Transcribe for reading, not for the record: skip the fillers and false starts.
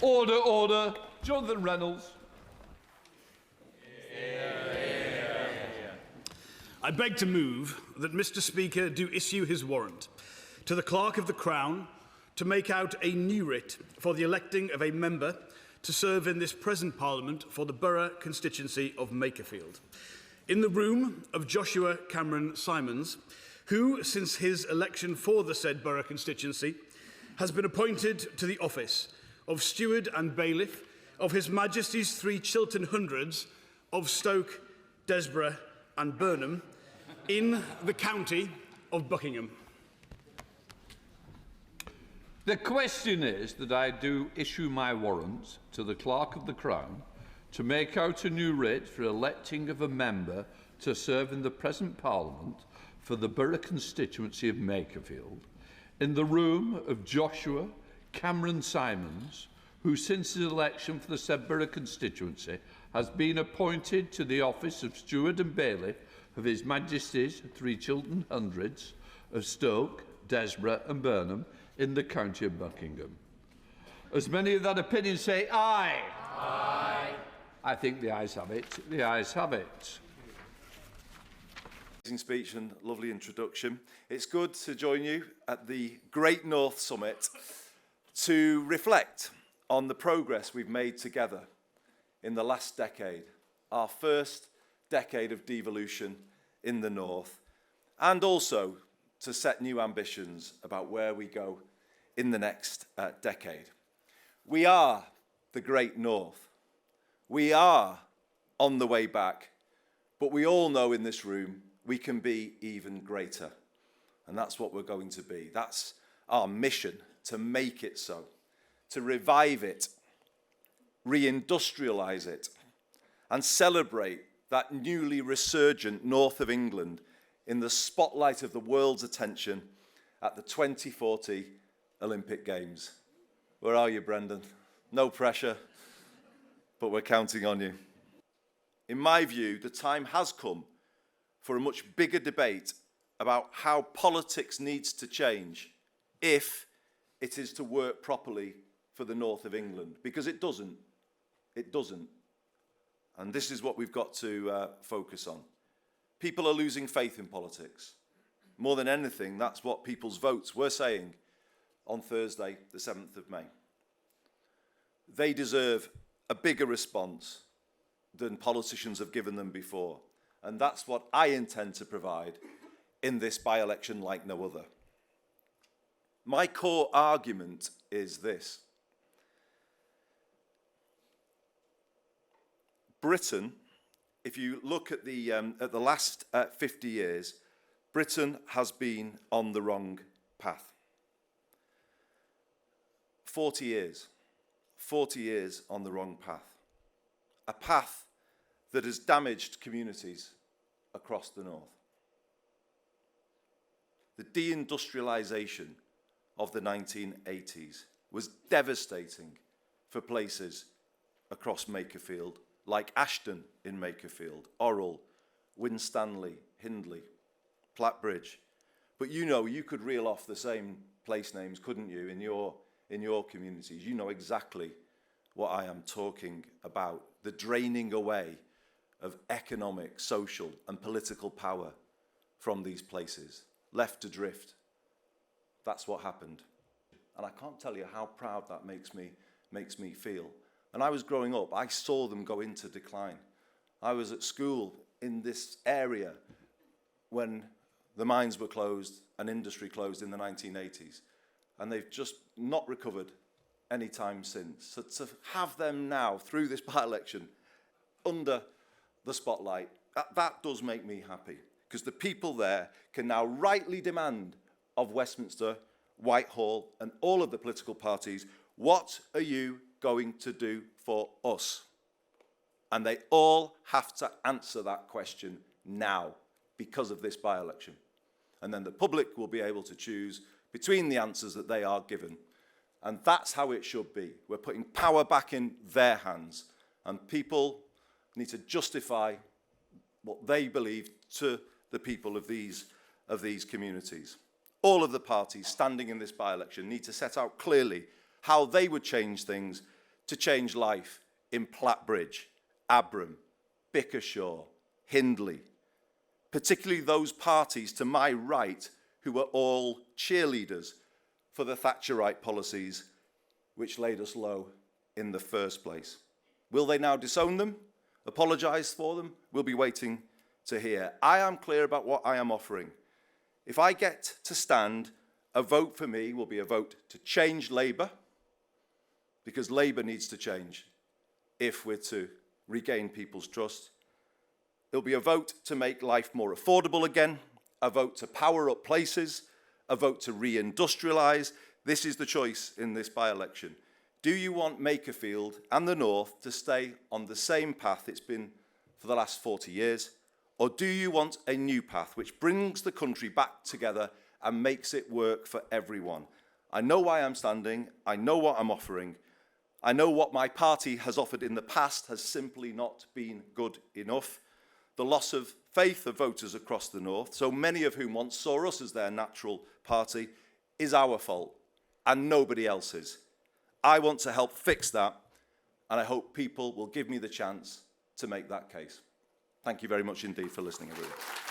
Order, order. Jonathan Reynolds. I beg to move that Mr Speaker do issue his warrant to the Clerk of the Crown to make out a new writ for the electing of a member to serve in this present Parliament for the borough constituency of Makerfield, in the room of Joshua Cameron Simons, who, since his election for the said borough constituency, has been appointed to the office of Steward and Bailiff of His Majesty's 3 Chiltern Hundreds of Stoke, Desborough and Burnham in the county of Buckingham. The question is that I do issue my warrant to the Clerk of the Crown to make out a new writ for electing of a member to serve in the present Parliament for the borough constituency of Makerfield, in the room of Joshua Cameron Simons, who since his election for the said borough constituency has been appointed to the office of Steward and Bailiff of His Majesty's 3 Chiltern Hundreds of Stoke, Desborough and Burnham in the county of Buckingham. As many of that opinion say aye. Aye. I think the ayes have it. The ayes have it. Amazing speech and lovely introduction. It's good to join you at the Great North Summit to reflect on the progress we've made together in the last decade, our first decade of devolution in the North, and also to set new ambitions about where we go in the next decade. We are the Great North. We are on the way back, but we all know in this room we can be even greater. And that's what we're going to be. That's our mission, to make it so, to revive it, re-industrialise it, and celebrate that newly resurgent north of England in the spotlight of the world's attention at the 2040 Olympic Games. Where are you, Brendan? No pressure, but we're counting on you. In my view, the time has come for a much bigger debate about how politics needs to change if it is to work properly for the north of England, because it doesn't. It doesn't. And this is what we've got to focus on. People are losing faith in politics. More than anything, that's what people's votes were saying on Thursday, the 7th of May. They deserve a bigger response than politicians have given them before. And that's what I intend to provide in this by-election like no other. My core argument is this. Britain, if you look at the last 50 years, Britain has been on the wrong path. 40 years on the wrong path. A path that has damaged communities across the north. The deindustrialisation of the 1980s was devastating for places across Makerfield, like Ashton in Makerfield, Orrell, Winstanley, Hindley, Plattbridge. But you know, you could reel off the same place names, couldn't you, in your communities? You know exactly what I am talking about. The draining away of economic, social and political power from these places, left adrift. That's what happened. And I can't tell you how proud that makes me feel. And I was growing up, I saw them go into decline. I was at school in this area when the mines were closed and industry closed in the 1980s. And they've just not recovered any time since. So to have them now, through this by-election, under the spotlight, that does make me happy. Because the people there can now rightly demand of Westminster, Whitehall, and all of the political parties, what are you going to do for us? And they all have to answer that question now because of this by-election. And then the public will be able to choose between the answers that they are given. And that's how it should be. We're putting power back in their hands. And people need to justify what they believe to the people of these communities. All of the parties standing in this by-election need to set out clearly how they would change things to change life in Plattbridge, Abram, Bickershaw, Hindley, particularly those parties to my right who were all cheerleaders for the Thatcherite policies which laid us low in the first place. Will they now disown them, apologise for them? We'll be waiting to hear. I am clear about what I am offering. If I get to stand, a vote for me will be a vote to change Labour, because Labour needs to change if we're to regain people's trust. It'll be a vote to make life more affordable again, a vote to power up places, a vote to re-industrialise. This is the choice in this by-election. Do you want Makerfield and the North to stay on the same path it's been for the last 40 years? Or do you want a new path which brings the country back together and makes it work for everyone? I know why I'm standing. I know what I'm offering. I know what my party has offered in the past has simply not been good enough. The loss of faith of voters across the North, so many of whom once saw us as their natural party, is our fault and nobody else's. I want to help fix that, and I hope people will give me the chance to make that case. Thank you very much indeed for listening, everyone.